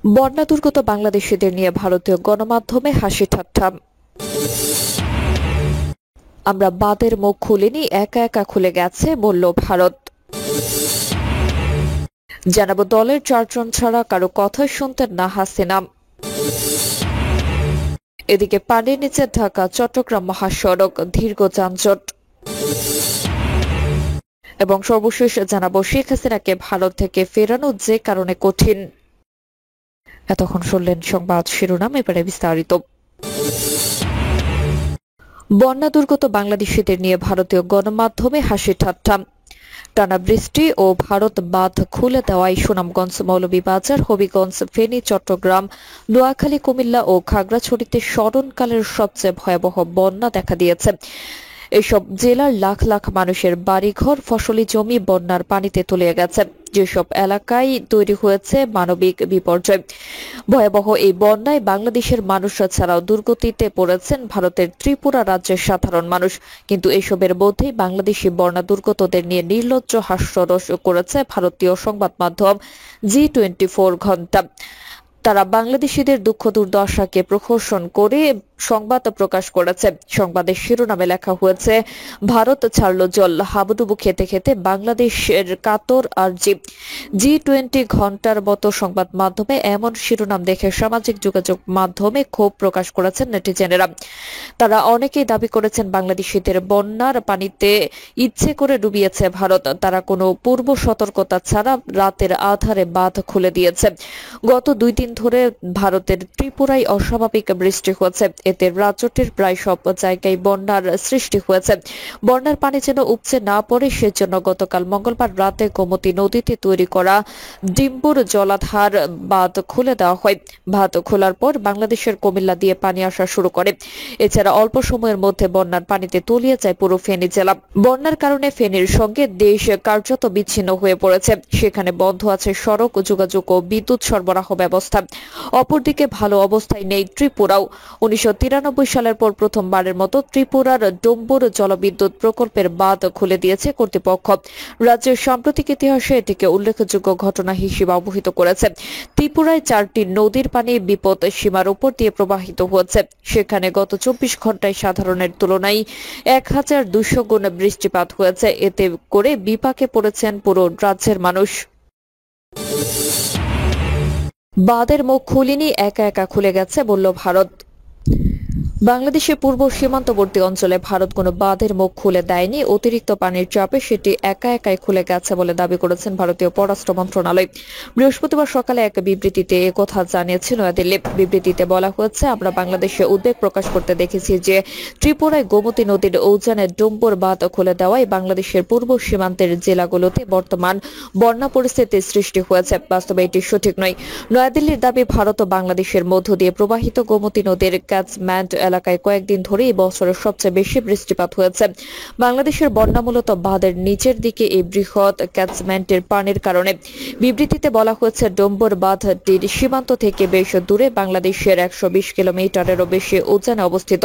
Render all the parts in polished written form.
বন্যা দুর্গত বাংলাদেশিদের নিয়ে ভারতীয় গণমাধ্যমে হাসি ঠাট্টা। আমরা বাঁধের মুখ খুলিনি, একা একা খুলে গেছে বলল ভারত। জানাবো দলের 4 জন ছাড়া কারো কথাই শুনতেন না হাসিনা। এদিকে পানির নিচে ঢাকা চট্টগ্রাম মহাসড়ক, দীর্ঘ যানজট। এবং সর্বশেষ জানাবো শেখ হাসিনাকে ভারত থেকে ফেরানো যে কারণে কঠিন। এতক্ষণ শুনলেন সংবাদ শিরোনাম, এবারে বিস্তারিত। বন্যা দুর্গত বাংলাদেশিদের নিয়ে ভারতীয় গণমাধ্যমে হাসি ঠাট্টা। টানা বৃষ্টি ও ভারত বাঁধ খুলে দেওয়ায় সুনামগঞ্জ, মৌলভীবাজার, হবিগঞ্জ, ফেনী, চট্টগ্রাম, নোয়াখালী, কুমিল্লা ও খাগড়াছড়িতে স্মরণকালের সবচেয়ে ভয়াবহ বন্যা দেখা দিয়েছে। এসব জেলার লাখ লাখ মানুষের বাড়িঘর, ফসলি জমি বন্যার পানিতে তলিয়ে গেছে। যেসব এলাকায় তৈরি হয়েছে মানবিক বিপর্যয়। ভয়াবহ এই বন্যায় বাংলাদেশের মানুষরা ছাড়াও দুর্গতিতে পড়েছেন ভারতের ত্রিপুরা রাজ্যের সাধারণ মানুষ। কিন্তু এসবের মধ্যেই বাংলাদেশি বন্যা দুর্গতদের নিয়ে নির্লজ্জ হাস্যরস করেছে ভারতীয় সংবাদ মাধ্যম জি24 ঘণ্টা। তারা বাংলাদেশিদের দুঃখ দুর্দশাকে প্রহসন করে সংবাদ প্রকাশ করেছে। সংবাদের শিরোনামে লেখা হয়েছে, ভারত ছাড়ল জল, হাবুডুবু খেতে খেতে বাংলাদেশের কাতর আর জীব। জি20 ঘণ্টার মতো সংবাদ মাধ্যমে এমন শিরোনাম দেখে সামাজিক যোগাযোগ মাধ্যমে ক্ষোভ প্রকাশ করেছেন নেটিজেনেরা। তারা অনেকেই দাবি করেছেন বাংলাদেশিদের বন্যার পানিতে ইচ্ছে করে ডুবিয়েছে ভারত। তারা কোনো পূর্ব সতর্কতা ছাড়া রাতের আধারে বাঁধ খুলে দিয়েছে। গত 2 দিন ধরে ভারতের ত্রিপুরায় অস্বাভাবিক বৃষ্টি হয়েছে। এতে রাজ্যটির প্রায় সব জায়গায় বন্যার সৃষ্টি হয়েছে। বন্যার পানি যেন উপচে না পড়ে সেজন্য গতকাল মঙ্গলবার রাতে গোমতী নদীতে তৈরি করা ডিম্বুর জলাধার বাঁধ খুলে দেওয়া হয়। বাঁধ খোলার পর বাংলাদেশের কুমিল্লা দিয়ে পানি আসা শুরু করে। এছাড়া অল্প সময়ের মধ্যে বন্যার পানিতে তলিয়ে যায় পুরো ফেনী জেলা। বন্যার কারণে ফেনীর সঙ্গে দেশ কার্যত বিচ্ছিন্ন হয়ে পড়েছে। সেখানে বন্ধ আছে সড়ক যোগাযোগ ও বিদ্যুৎ সরবরাহ ব্যবস্থা। অপরদিকে ভালো অবস্থায় নেই ত্রিপুরাও। 1993 সালের পর প্রথমবারের মতো ত্রিপুরার ডম্বুর জলবিদ্যুৎ প্রকল্পের বাঁধ খুলে দিয়েছে কর্তৃপক্ষ। রাজ্যের সাম্প্রতিক ইতিহাসে এটিকে উল্লেখযোগ্য ঘটনা হিসেবে অবহিত করেছে। ত্রিপুরায় 4টি নদীর পানি বিপদ সীমার উপর দিয়ে প্রবাহিত হচ্ছে। সেখানে গত 24 ঘণ্টায় সাধারণের তুলনায় 1200 গুণ বৃষ্টিপাত হয়েছে। এতে করে বিপাকে পড়েছেন পুরো রাজ্যের মানুষ। বাঁধের মুখ খুলিনি, একা একা খুলে গেছে বলল ভারত। বাংলাদেশের পূর্ব সীমান্তবর্তী অঞ্চলে ভারত কোনো বাঁধের মুখ খুলে দেয়নি। অতিরিক্ত পানির চাপে সেটি একা একাই খুলে গেছে বলে দাবি করেছেন ভারতীয় পররাষ্ট্র মন্ত্রণালয়। বৃহস্পতিবার সকালে এক বিবৃতিতে একথা জানিয়েছে নয়াদিল্লি। বিবৃতিতে বলা হয়েছে, আমরা বাংলাদেশে উদ্বেগ প্রকাশ করতে দেখেছি যে ত্রিপুরায় গোমতী নদীর উজানে ডম্বুর বাঁধ খুলে দেওয়ায় বাংলাদেশের পূর্ব সীমান্তের জেলাগুলোতে বর্তমান বন্যা পরিস্থিতির সৃষ্টি হয়েছে। বাস্তবে এটি সঠিক নয়। নয়াদিল্লির দাবি, ভারত ও বাংলাদেশের মধ্য দিয়ে প্রবাহিত গোমতী নদীর ক্যাচমেন্ট এলাকায় কয়েকদিন ধরে এই বছরের সবচেয়ে বেশি বৃষ্টিপাত হয়েছে। বাংলাদেশের বন্যা মূলত বাঁধের নিচের দিকে এই বৃহৎ ক্যাচমেন্টের পানির কারণে। বিবৃতিতে বলা হয়েছে, ডম্বুর বাঁধটির সীমান্ত থেকে বেশ দূরে বাংলাদেশের 120 কিলোমিটারেরও বেশি উজানে অবস্থিত।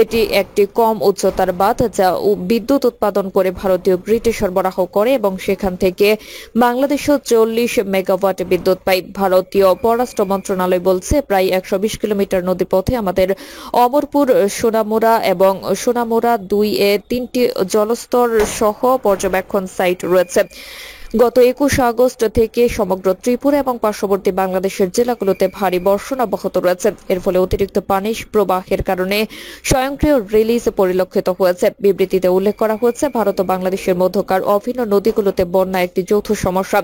এটি একটি কম উচ্চতার বাঁধ যা বিদ্যুৎ উৎপাদন করে ভারতীয় গ্রিডে সরবরাহ করে এবং সেখান থেকে বাংলাদেশও 40 মেগাওয়াট বিদ্যুৎ পায়। ভারতীয় পররাষ্ট্র মন্ত্রণালয় বলছে, প্রায় 120 কিলোমিটার নদীপথে আমাদের অমরপুর, সোনামুড়া এবং সোনামুড়া 2-এ 3টি জলস্তর সহ পর্যবেক্ষণ সাইট রয়েছে। গত 21 আগস্ট থেকে সমগ্র ত্রিপুরা এবং পার্শ্ববর্তী বাংলাদেশের জেলাগুলোতে ভারী বর্ষণ অব্যাহত রয়েছে। এর ফলে অতিরিক্ত পানি প্রবাহের কারণে স্বয়ংক্রিয় রিলিজ পরিলক্ষিত হয়েছে। বিবৃতিতে উল্লেখ করা হয়েছে, ভারত ও বাংলাদেশের মধ্যকার অভিন্ন নদীগুলোতে বন্যা একটি যৌথ সমস্যা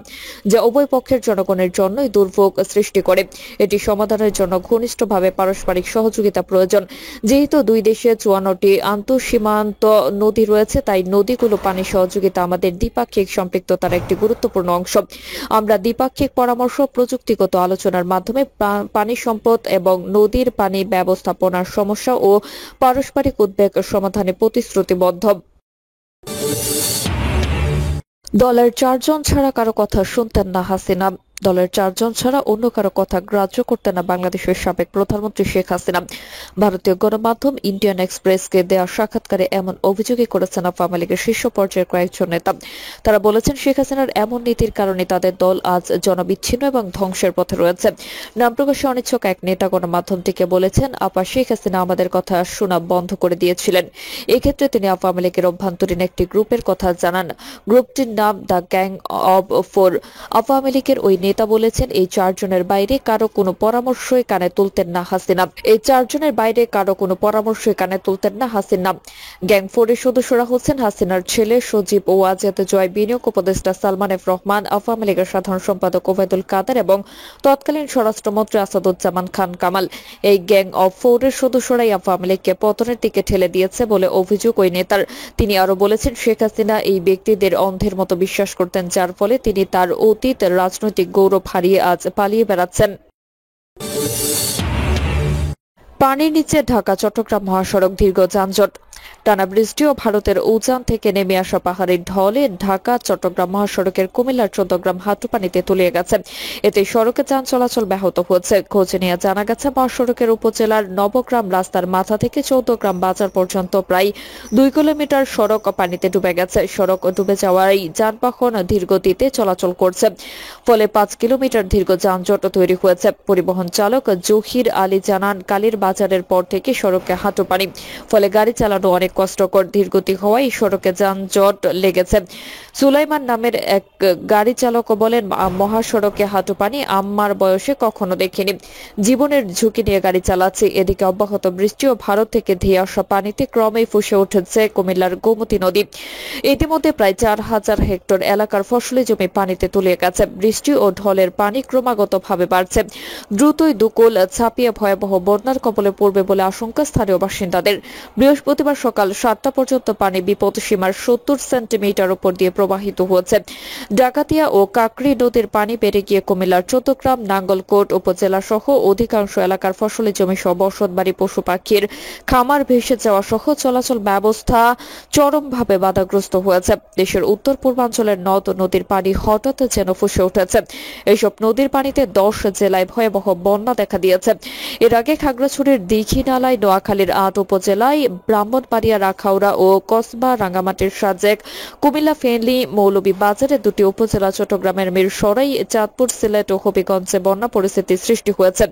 যা উভয় পক্ষের জনগণের জন্যই দুর্ভোগ সৃষ্টি করে। এটি সমাধানের জন্য ঘনিষ্ঠভাবে পারস্পরিক সহযোগিতা প্রয়োজন। যেহেতু দুই দেশে 54টি আন্তঃসীমান্ত নদী রয়েছে, তাই নদীগুলো পানি সহযোগিতা আমাদের দ্বিপাক্ষিক সম্পৃক্ততার একটি গুরুত্বপূর্ণ অংশ। আমরা দ্বিপাক্ষিক পরামর্শ, প্রযুক্তিগত আলোচনার মাধ্যমে পানি সম্পদ এবং নদীর পানি ব্যবস্থাপনার সমস্যা ও পারস্পরিক উদ্বেগ সমাধানে প্রতিশ্রুতিবদ্ধ। দলের 4 জন ছাড়া কারো কথা শুনতেন না হাসিনা। দলের 4 জন ছাড়া অন্য কারো কথা গ্রাহ্য করতেন না বাংলাদেশের সাবেক প্রধানমন্ত্রী শেখ হাসিনা। ভারতীয় গণমাধ্যম ইন্ডিয়ান এক্সপ্রেসকে দেওয়া সাক্ষাৎকারে এমন অভিযোগই করেছেন আওয়ামী লীগের শীর্ষ পর্যায়ের কয়েকজন নেতা। তারা বলেছেন, শেখ হাসিনার এমন নীতির কারণে তাদের দল আজ জনবিচ্ছিন্ন এবং ধ্বংসের পথে রয়েছে। নাম প্রকাশে অনিচ্ছুক এক নেতা গণমাধ্যমটিকে বলেছেন, আপা শেখ হাসিনা আমাদের কথা শোনা বন্ধ করে দিয়েছিলেন। এক্ষেত্রে তিনি আওয়ামী লীগের অভ্যন্তরীণ একটি গ্রুপের কথা জানান। গ্রুপটির নাম দ্য গ্যাং অব 4। আওয়ামী লীগের ওই নেতা বলেছেন, এই 4 জনের বাইরে কারো কোনো পরামর্শই কানে তুলতেন না হাসিনা। এই 4 জনের বাইরে কারো কোনো পরামর্শই কানে তুলতেন না হাসিনা। গ্যাং 4 এর সদস্যরা হচ্ছেন হাসিনার ছেলে সজীব ওয়াজেদ জয়, বিনিয়োগ উপদেষ্টা সালমান এফ রহমান, আওয়ামী লীগের সাধারণ সম্পাদক ওবায়দুল কাদের এবং তৎকালীন স্বরাষ্ট্রমন্ত্রী আসাদুজ্জামান খান কামাল। এই গ্যাং অব 4 এর সদস্যরাই আওয়ামী লীগকে পতনের দিকে ঠেলে দিয়েছে বলে অভিযোগ ওই নেতার। তিনি আরো বলেছেন, শেখ হাসিনা এই ব্যক্তিদের অন্ধের মতো বিশ্বাস করতেন, যার ফলে তিনি তার অতীত রাজনৈতিক গৌরব হারিয়ে আজ পালিয়ে বেড়াচ্ছেন। পানির নিচে ঢাকা চট্টগ্রাম মহাসড়ক, দীর্ঘ যানজট। টানা বৃষ্টি ও ভারতের উজান থেকে নেমে আসা পাহাড়ি ঢলে ঢাকা চট্টগ্রাম মহাসড়কের কুমিল্লার 14 গ্রাম হাঁটুপানিতে তলিয়ে গেছে। এতে সড়কে যান চলাচল ব্যাহত হচ্ছে। খোঁজ নিয়ে জানা গেছে, মহাসড়কের উপজেলার নবগ্রাম রাস্তার মাথা থেকে 14 গ্রাম বাজার পর্যন্ত প্রায় 2 কিলোমিটার সড়ক পানিতে ডুবে গেছে। সড়ক ডুবে যাওয়ায় যানবাহন ধীরগতিতে চলাচল করছে, ফলে 5 কিলোমিটার দীর্ঘ যানজট তৈরি হয়েছে। পরিবহন চালক জহির আলী জানান, কালীর বাজারের পর থেকে সড়কে হাঁটুপানি, ফলে গাড়ি চালানো অনেক কষ্টকর। ধীরগতি হওয়ায় সড়কে যানজট লেগেছে। সুলাইমান নামের এক গাড়ি চালক বলেন, মহাসড়কে হাঁটুপানি আমার বয়সে কখনো দেখিনি। জীবনের ঝুঁকি নিয়ে গাড়ি চালাচ্ছি। এদিকে অব্যাহত বৃষ্টি ও ভারত থেকে ধেয়ে আসা পানিতে ক্রমেই ফুসে উঠেছে কুমিল্লার গোমতী নদী। ইতিমধ্যে প্রায় 4,000 হেক্টর এলাকার ফসলি জমি পানিতে তলিয়ে গেছে। বৃষ্টি ও ঢলের পানি ক্রমাগতভাবে বাড়ছে। দ্রুতই দুকুল ছাপিয়ে ভয়াবহ বন্যার কবলে পড়বে বলে আশঙ্কা স্থানীয় বাসিন্দাদের। বৃহস্পতিবার সকাল 7টা পর্যন্ত পানি বিপদসীমার 70 সেন্টিমিটার উপর দিয়ে প্রবাহিত হচ্ছে। ডাকাতিয়া ও কাকড়ি নদীর পানি বেড়ে গিয়ে কুমিল্লার 14 গ্রাম, নাঙ্গলকোট উপজেলা সহ অধিকাংশ এলাকার ফসলি জমি সহ বসতবাড়ি, পশু পাখির খামার ভেসে যাওয়া সহ চলাচল ব্যবস্থা চরমভাবে বাধাগ্রস্ত হয়েছে। দেশের উত্তর পূর্বাঞ্চলের নদ নদীর পানি হঠাৎ যেন ফুসে উঠেছে। এইসব নদীর পানিতে 10 জেলায় ভয়াবহ বন্যা দেখা দিয়েছে। এর আগে খাগড়াছড়ির দীঘিনালায়, নোয়াখালীর 8 উপজেলায়, ব্রাহ্মণবাড়িয়া, রাখাউড়া ও কসবা, রাঙ্গামাটির সাজেক, কুমিল্লা, ফেনী, মৌলভীবাজারের 2টি উপজেলা, চট্টগ্রামের মিরসরাই, চাঁদপুর, সিলেট ও হবিগঞ্জে বন্যা পরিস্থিতি সৃষ্টি হয়েছে।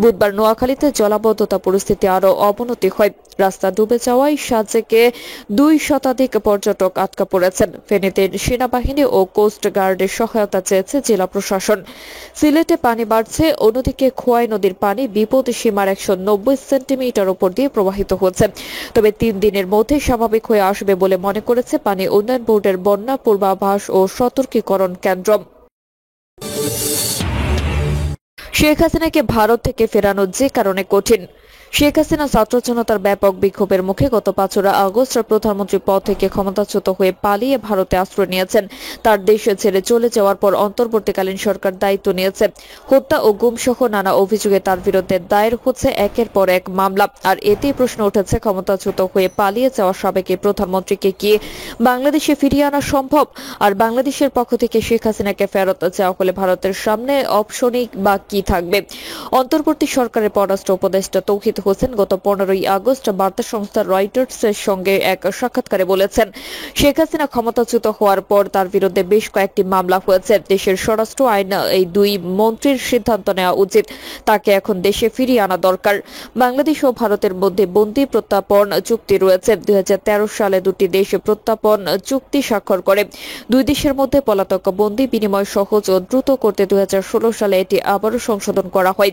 বুধবার নোয়াখালীতে জলাবদ্ধতা পরিস্থিতি আরও অবনতি হয়। রাস্তা ডুবে যাওয়ায় সাজেকে 2 শতাধিক পর্যটক আটকা পড়েছেন। ফেনীতে সেনাবাহিনী ও কোস্ট গার্ডের সহায়তা চেয়েছে জেলা প্রশাসন। সিলেটে পানি বাড়ছে। অন্যদিকে খোয়াই নদীর পানি বিপদসীমার 190 সেন্টিমিটার উপর দিয়ে প্রবাহিত হচ্ছে। তবে 3 দিনের মধ্যে স্বাভাবিক হয়ে আসবে বলে মনে করেছে পানি উন্নয়ন বোর্ডের বন্যা পূর্বাভাস ও সতর্কীকরণ কেন্দ্র। শেখ হাসিনাকে ভারত থেকে ফেরানো যে কারণে কঠিন। শেখ হাসিনা ছাত্র জনতার ব্যাপক বিক্ষোভের মুখে গত 5 আগস্ট প্রধানমন্ত্রী পদ থেকে ক্ষমতাচ্যুত হয়ে পালিয়ে ভারতে আশ্রয় নিয়েছেন। তার দেশ ছেড়ে চলে যাওয়ার পর অন্তর্বর্তীকালীন সরকার দায়িত্ব নিয়েছে। হত্যা ও গুম সহ নানা অভিযোগে তার বিরুদ্ধে দায়ের হচ্ছে একের পর এক মামলা। আর এতেই প্রশ্ন উঠেছে, ক্ষমতাচ্যুত হয়ে পালিয়ে যাওয়া সাবেক প্রধানমন্ত্রীকে কি বাংলাদেশে ফিরিয়ে আনা সম্ভব? আর বাংলাদেশের পক্ষ থেকে শেখ হাসিনাকে ফেরত চাওয়া হলে ভারতের সামনে অপশনই বা কি থাকবে? অন্তর্বর্তী সরকারের পররাষ্ট্র উপদেষ্টা তৌহিদ হোসেন গত 15 আগস্ট বার্তা সংস্থা রয়টার্সের সঙ্গে এক সাক্ষাৎকারে বলেছেন, শেখ হাসিনা ক্ষমতাচ্যুত হওয়ার পর তার বিরুদ্ধে বেশ কয়েকটি মামলা হয়েছে। দেশের স্বরাষ্ট্র আইন এই 2 মন্ত্রীর সিদ্ধান্ত নেওয়া উচিত। তাকে এখন দেশে ফিরিয়ে আনা দরকার। বাংলাদেশ ও ভারতের মধ্যে বন্দী প্রত্যাপন চুক্তি রয়েছে। 2013 সালে 2টি দেশ প্রত্যাপন চুক্তি স্বাক্ষর করে। 2 দেশের মধ্যে পলাতক বন্দী বিনিময় সহজ ও দ্রুত করতে 2016 সালে এটি আবারও সংশোধন করা হয়।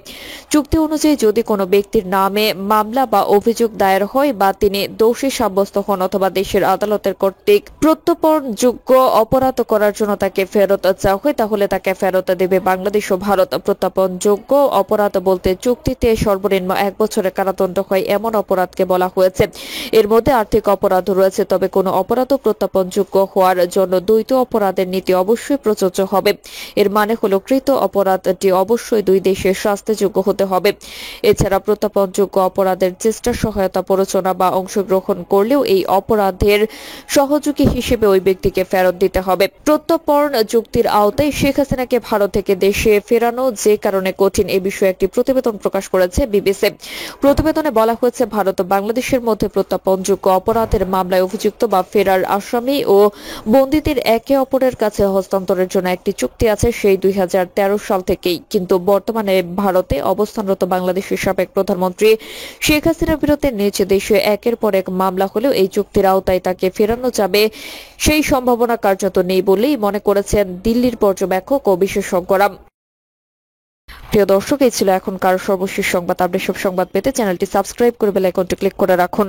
চুক্তি অনুযায়ী যদি কোনো ব্যক্তির নামে মামলা বা অভিযোগ দায়ের হয় বা তিনি দোষী সাব্যস্ত হন অথবা দেশের আদালতের কর্তৃক প্রত্যর্পণযোগ্য অপরাধ করার জন্য তাকে ফেরত চাওয়া হয়, তাহলে তাকে ফেরত দেবে বাংলাদেশ ও ভারত। প্রত্যর্পণযোগ্য অপরাধ বলতে চুক্তিতে সর্বনিম্ন 1 বছরের কারাদণ্ড হয় এমন অপরাধকে বলা হয়েছে। এর মধ্যে আর্থিক অপরাধ রয়েছে। তবে কোনো অপরাধ প্রত্যর্পণযোগ্য হওয়ার জন্য দ্বৈত অপরাধের নীতি অবশ্যই প্রযোজ্য হবে। এর মানে হলো কৃত অপরাধটি অবশ্যই 2 দেশের শাস্তিযোগ্য হতে হবে। এছাড়া প্রত্যর্পণযোগ্য প্রত্যাপনযোগ্য অপরাধের চেষ্টা, সহায়তা, প্ররোচনা বা অংশগ্রহণ করলেও এই অপরাধের সহযোগী হিসেবে ওই ব্যক্তিকে ফেরত দিতে হবে। প্রত্যর্পণ চুক্তির আওতায় শেখ হাসিনাকে ভারত থেকে দেশে ফেরানো যে কারণে কঠিন, এ বিষয়ে একটি প্রতিবেদন প্রকাশ করেছে বিবিসি। প্রতিবেদনে বলা হয়েছে, ভারত ও বাংলাদেশের মধ্যে প্রত্যর্পণযোগ্য অপরাধের মামলায় অভিযুক্ত বা ফেরার আসামি ও বন্দীদের একে অপরের কাছে হস্তান্তরের জন্য একটি চুক্তি আছে সেই 2013 সাল থেকেই। কিন্তু বর্তমানে ভারতে অবস্থানরত বাংলাদেশের সাবেক প্রধানমন্ত্রী শেখ হাসিনার বিরুদ্ধে নিজ দেশে একের পর এক মামলা হলেও এই চুক্তির আওতায় তাকে ফেরানো যাবে সেই সম্ভাবনা কার্যত নেই বলেই মনে করেছেন দিল্লির পর্যবেক্ষক ও বিশেষজ্ঞরা। প্রিয় দর্শক, এই ছিল এখনকার সর্বশেষ সংবাদ। আপডেট সব সংবাদ পেতে চ্যানেলটি সাবস্ক্রাইব করে বেল আইকনটি ক্লিক করে রাখুন।